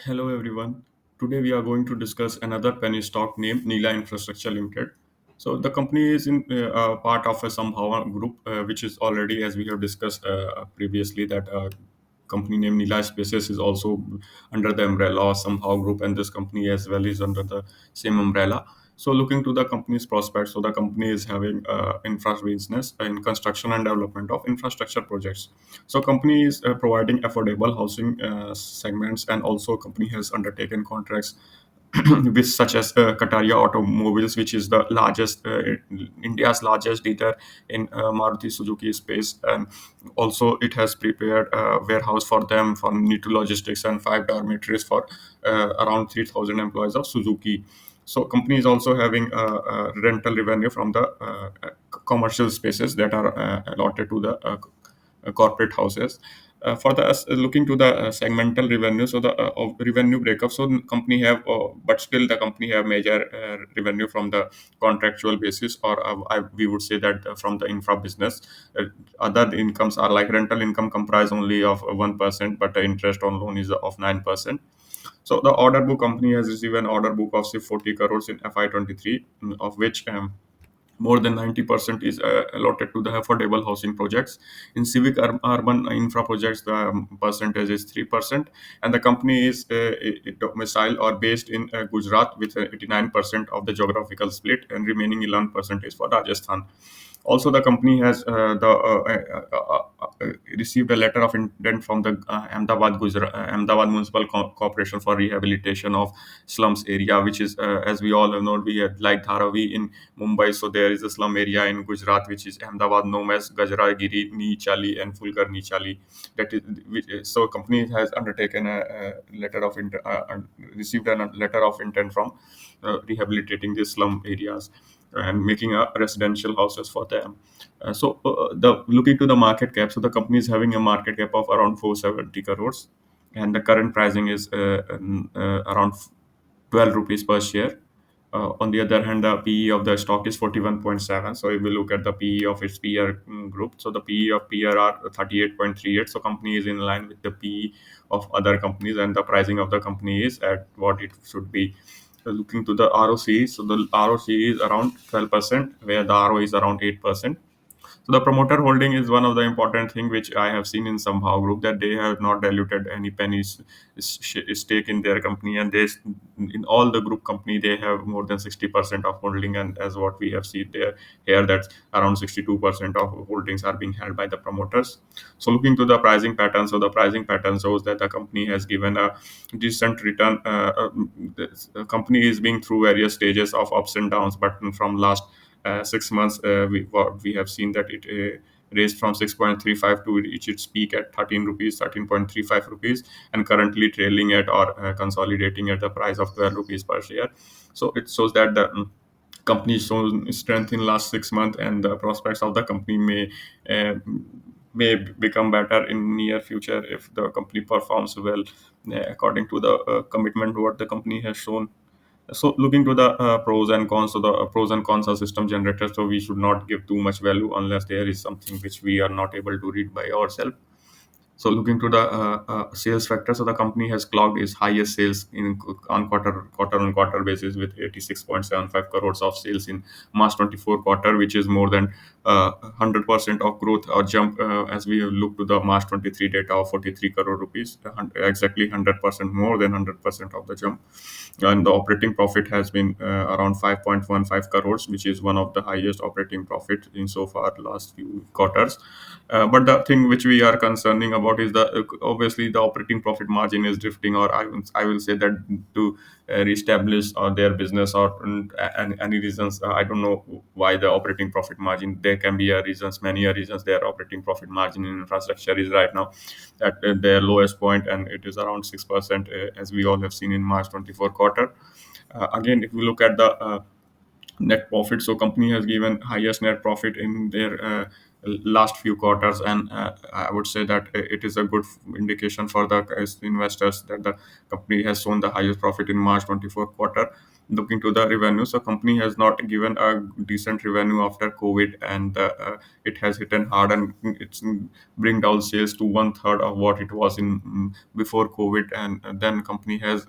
Hello everyone. Today we are going to discuss another penny stock named Nila Infrastructure Limited. So the company is in part of a somehow group, which is already, as we have discussed previously, that company named Nila Spaces is also under the umbrella of somehow group, and this company as well is under the same umbrella. So looking to the company's prospects, so the company is having infra business in construction and development of infrastructure projects. So company is providing affordable housing segments, and also company has undertaken contracts with such as Kataria Automobiles, which is the largest India's largest dealer in Maruti Suzuki space, and also it has prepared a warehouse for them for Nitu Logistics and five dormitories for around 3,000 employees of Suzuki. So company is also having rental revenue from the commercial spaces that are allotted to the corporate houses. For the looking to the segmental revenue, so the revenue breakup. So the company have, but still the company have major revenue from the contractual basis, or we would say that from the infra business. Other incomes are like rental income comprise only of 1%, but the interest on loan is of 9%. So the order book company has received an order book of say 40 crores in FY23, of which more than 90% is allotted to the affordable housing projects. In civic urban infra projects, the percentage is 3%, and the company is domicile or based in Gujarat with 89% of the geographical split, and remaining 11% is for Rajasthan. Also, the company has received a letter of intent from the Ahmedabad Municipal Corporation for rehabilitation of slums area, which is, as we all know, we had like Dharavi in Mumbai. So there is a slum area in Gujarat, which is Ahmedabad, known as Gajragiri, Neechali, and Fulkar Neechali. That is, so company has undertaken a letter of received a letter of intent from rehabilitating these slum areas and making a residential houses for them. The looking to the market cap, so the company is having a market cap of around 470 crores, and the current pricing is around 12 rupees per share. On the other hand, the PE of the stock is 41.7. So if we look at the PE of its peer group, so the PE of peer are 38.38. So company is in line with the PE of other companies, and the pricing of the company is at what it should be. Looking to the ROC, so the ROC is around 12%, where the RO is around 8%. So the promoter holding is one of the important thing which I have seen in somehow group, that they have not diluted any pennies stake in their company, and they in all the group company they have more than 60% of holding, and as what we have seen there here, that's around 62% of holdings are being held by the promoters. So looking to the pricing pattern, so the pricing pattern shows that the company has given a decent return. The company is being through various stages of ups and downs, but from last 6 months, what we have seen that it raised from 6.35 to reach its peak at 13 rupees, 13.35 rupees, and currently trailing at or consolidating at the price of 12 rupees per share. So it shows that the company shown strength in last 6 months, and the prospects of the company uh, may become better in near future if the company performs well according to the commitment what the company has shown. So looking to the pros and cons, so the pros and cons are system generated, so we should not give too much value unless there is something which we are not able to read by ourselves. So looking to the sales factor, so the company has clocked its highest sales in on quarter on quarter basis with 86.75 crores of sales in March 24 quarter, which is more than 100% of growth or jump, as we look to the March 23 data of 43 crore rupees, exactly 100% more than 100% of the jump. And the operating profit has been around 5.15 crores, which is one of the highest operating profit in so far last few quarters. But the thing which we are concerning about is the obviously the operating profit margin is drifting, or I will say that to reestablish their business, or any reasons. I don't know why the operating profit margin. There can be a reasons, many a reasons. Their operating profit margin in infrastructure is right now at their lowest point, and it is around 6%, as we all have seen in March 24 quarter. Again, if we look at the net profit, so company has given highest net profit in their last few quarters, and I would say that it is a good indication for the investors that the company has shown the highest profit in March 24 quarter. looking to the revenue, so company has not given a decent revenue after COVID, and it has hit and hard, and it's bring down sales to one third of what it was in before COVID. And then company has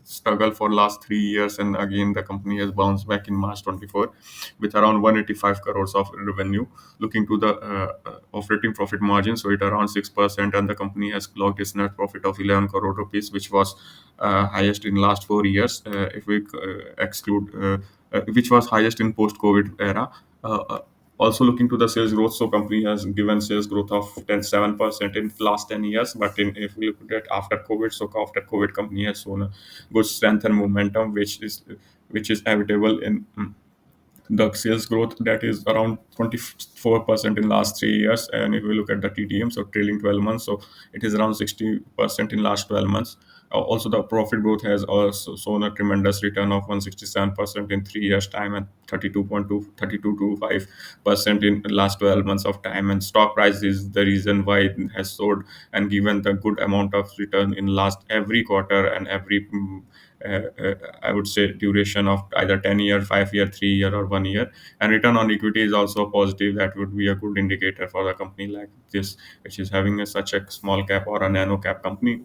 struggled for last 3 years, and again the company has bounced back in March 24 with around 185 crores of revenue. Looking to the operating profit margin, so it around 6%, and the company has clocked its net profit of 11 crore rupees, which was highest in last 4 years. If we exclude, which was highest in post-COVID era. Uh, uh, Also looking to the sales growth, so company has given sales growth of 7% in last 10 years. But if we look at after COVID, so after COVID, company has shown a good strength and momentum, which is evident in the sales growth that is around 24% in last 3 years. And if we look at the TTM, so trailing 12 months, so it is around 60% in last 12 months. Also the profit growth has also shown a tremendous return of 167% in 3 years time, and 32.2 32 to 5% in the last 12 months of time. And stock price is the reason why it has soared and given the good amount of return in last every quarter and every I would say duration of either 10 year, 5 year, 3 year, or 1 year. And return on equity is also positive. That would be a good indicator for a company like this, which is having such a small cap or a nano cap company.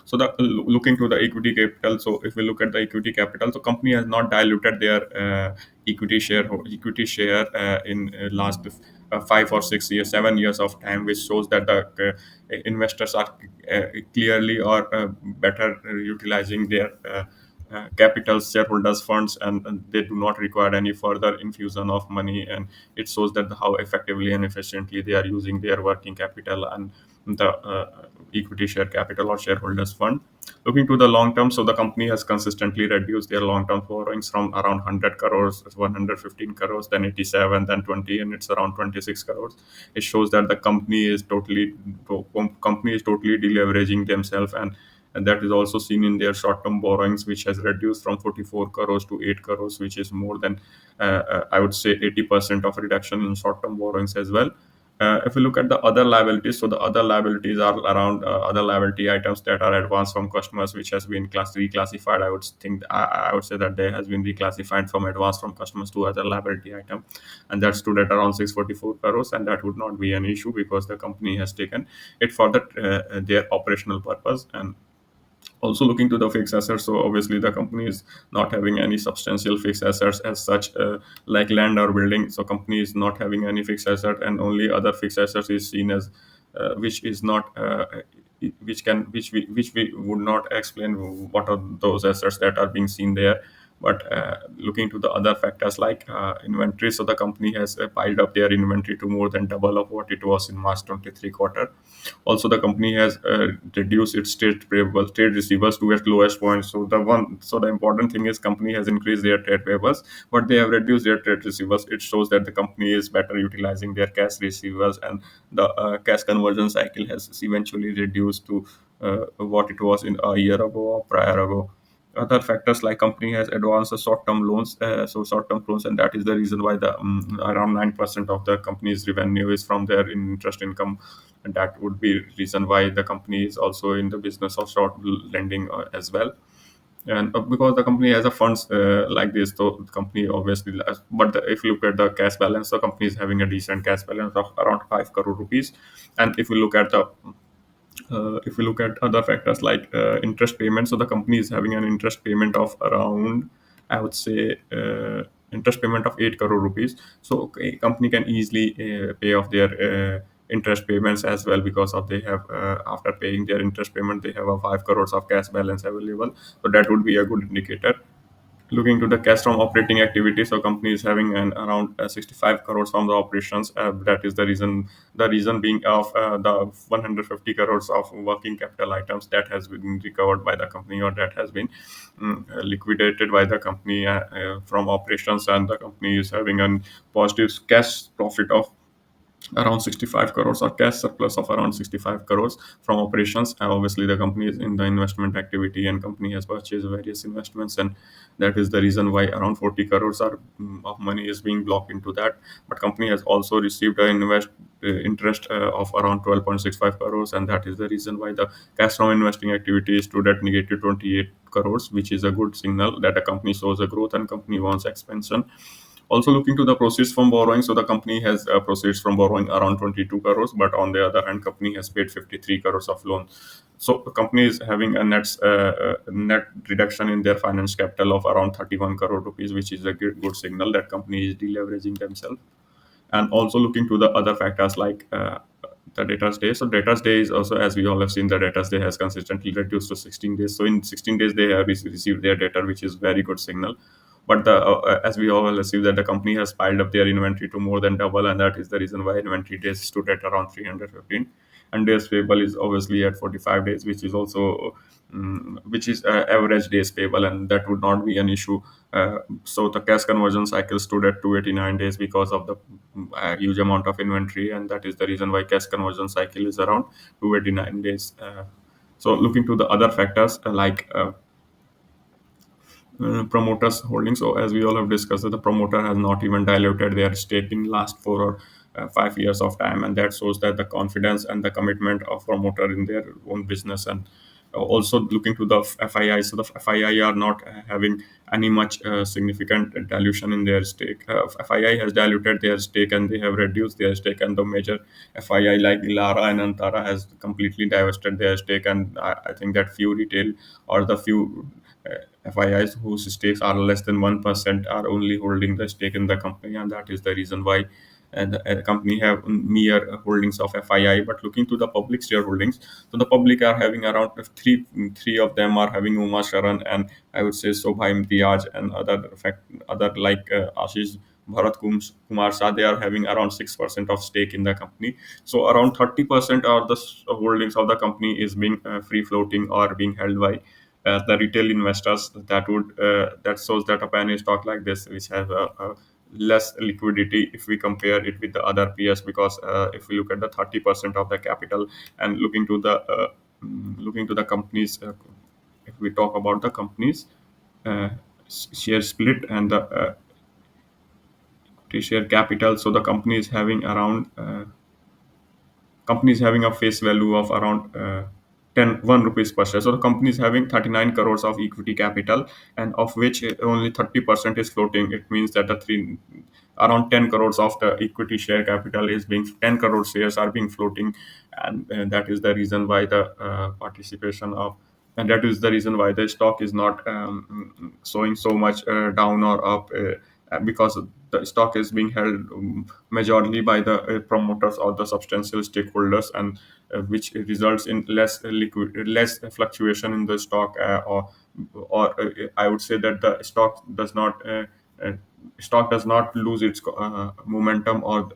So looking to the equity capital, so if we look at the equity capital, so company has not diluted their equity share in last 5 or 6 years, 7 years of time, which shows that the investors are clearly or better utilizing their capital shareholders funds, and they do not require any further infusion of money. And it shows that how effectively and efficiently they are using their working capital and the equity share capital or shareholders fund. Looking to the long term, so the company has consistently reduced their long term borrowings from around 100 crores, 115 crores, then 87, then 20, and it's around 26 crores. It shows that the company is totally deleveraging themselves. And that is also seen in their short-term borrowings, which has reduced from 44 crores to 8 crores, which is more than I would say 80% of reduction in short-term borrowings as well. If we look at the other liabilities, so the other liabilities are around other liability items that are advanced from customers, which has been reclassified. I would say that they has been reclassified from advance from customers to other liability item, and that stood at around 644 crores, and that would not be an issue because the company has taken it for their operational purpose. And also looking to the fixed assets, so obviously the company is not having any substantial fixed assets as such, like land or building. So company is not having any fixed asset, and only other fixed assets is seen as which is not which we would not explain what are those assets that are being seen there. But looking to the other factors like inventory, so the company has piled up their inventory to more than double of what it was in March 23 quarter. Also, the company has reduced its trade receivables to its lowest point. So the important thing is company has increased their trade payables, but they have reduced their trade receivables. It shows that the company is better utilizing their cash receivables, and the cash conversion cycle has eventually reduced to what it was in a year ago or prior ago. Other factors like company has advanced the short-term loans, short-term loans, and that is the reason why the around 9% of the company's revenue is from their interest income. And that would be reason why the company is also in the business of short lending as well. And because the company has a funds like this, so the company obviously but if you look at the cash balance, the company is having a decent cash balance of around 5 crore rupees. And if we look at other factors like interest payment, so the company is having an interest payment of around, I would say, interest payment of 8 crore rupees. So a company can easily pay off their interest payments as well, because of they have after paying their interest payment, they have a 5 crores of cash balance available. So that would be a good indicator. Looking to the cash from operating activities, so company is having an around 65 crores from the operations. That is the reason being of the 150 crores of working capital items that has been recovered by the company, or that has been liquidated by the company from operations. And the company is having a positive cash profit of around 65 crores, or cash surplus of around 65 crores from operations. Obviously the company is in the investment activity, and company has purchased various investments, and that is the reason why around 40 crores of money is being blocked into that. But company has also received an interest of around 12.65 crores, and that is the reason why the cash from investing activity stood at negative 28 crores, which is a good signal that a company shows a growth and company wants expansion. Also looking to the proceeds from borrowing, so the company has proceeds from borrowing around 22 crores, but on the other hand, company has paid 53 crores of loan. So the company is having a net reduction in their finance capital of around 31 crore rupees, which is a good signal that company is deleveraging themselves. And also looking to the other factors like the debtors day. So debtors day is also, as we all have seen, the debtors day has consistently reduced to 16 days. So in 16 days they have received their debtor, which is very good signal. But as we all have seen, that the company has piled up their inventory to more than double, and that is the reason why inventory days stood at around 315. And days payable is obviously at 45 days, which is also which is average days payable, and that would not be an issue. So the cash conversion cycle stood at 289 days because of the huge amount of inventory, and that is the reason why cash conversion cycle is around 289 days. So looking to the other factors promoters holding. So as we all have discussed, that the promoter has not even diluted their stake in last 4 or 5 years of time, and that shows that the confidence and the commitment of promoter in their own business. And also looking to the FII, so the FII are not having any much significant dilution in their stake. FII has diluted their stake and they have reduced their stake, and the major FII like Lara and Antara has completely divested their stake, and I think that few retail or the few FIIs whose stakes are less than 1% are only holding the stake in the company, and that is the reason why the company have mere holdings of FII. But looking to the public shareholdings, so the public are having around three of them are having Uma Sharan, and I would say Sobha Imtiaz, and other like Ashish Kumar Shah. They are having around 6% of stake in the company. So around 30% of the holdings of the company is being free floating or being held by the retail investors. That shows that a penny stock like this, which has a less liquidity if we compare it with the other peers, because if we look at the 30% of the capital and looking to the companies, if we talk about the companies uh, share split and the share capital, so the company is having a face value of around 1 rupees per share. So the company is having 39 crores of equity capital, and of which only 30% is floating. It means that the three around 10 crores of the equity share capital is being 10 crore shares are being floating, and that is the reason why the participation of and that is the reason why the stock is not showing so much down or up, because the stock is being held majorly by the promoters or the substantial stakeholders, and which results in less fluctuation in the stock, or I would say that the uh, stock does not lose its momentum, or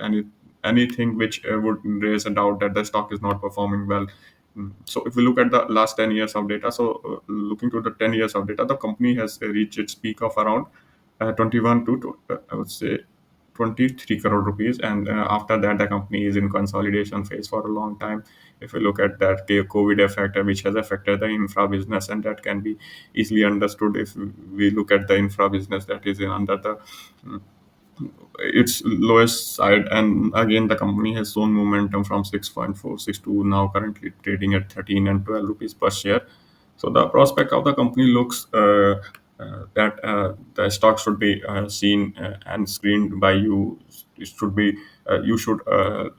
anything which would raise a doubt that the stock is not performing well. So if we look at the last 10 years of data, so looking to the 10 years of data, the company has reached its peak of around 21 I would say 23 crore rupees, and after that the company is in consolidation phase for a long time. If we look at that COVID effect, which has affected the infra business, and that can be easily understood if we look at the infra business that is in under the its lowest side. And again the company has shown momentum from 6.46 to now currently trading at 13 and 12 rupees per share. So the prospect of the company looks that the stock should be seen and screened by you. It should be you should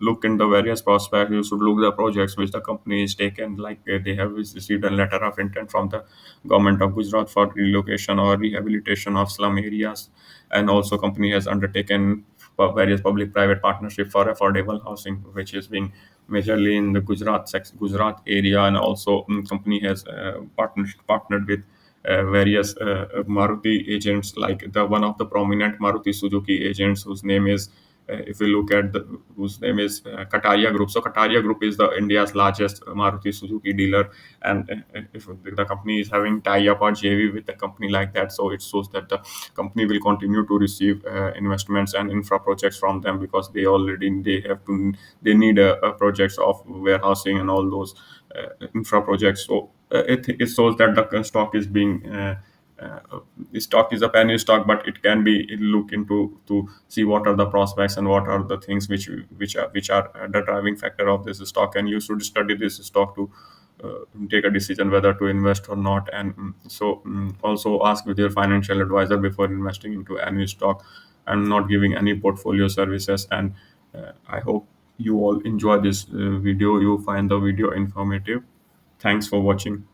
look in the various prospects. You should look the projects which the company is taken, like they have received a letter of intent from the government of Gujarat for relocation or rehabilitation of slum areas, and also company has undertaken various public-private partnership for affordable housing, which is being majorly in the Gujarat area. And also company has partnered with various Maruti agents, like the one of the prominent Maruti Suzuki agents whose name is if we look at whose name is Kataria Group. So Kataria Group is the India's largest Maruti Suzuki dealer, and if the company is having tie-up or JV with a company like that, so it shows that the company will continue to receive investments and infra projects from them, because they need a projects of warehousing and all those infra projects. So it shows that the stock is being the stock is a penny stock, but it can be look into to see what are the prospects and what are the things which are the driving factor of this stock, and you should study this stock to take a decision whether to invest or not. And also ask with your financial advisor before investing into any stock and not giving any portfolio services. And I hope you all enjoy this video, you find the video informative. Thanks for watching.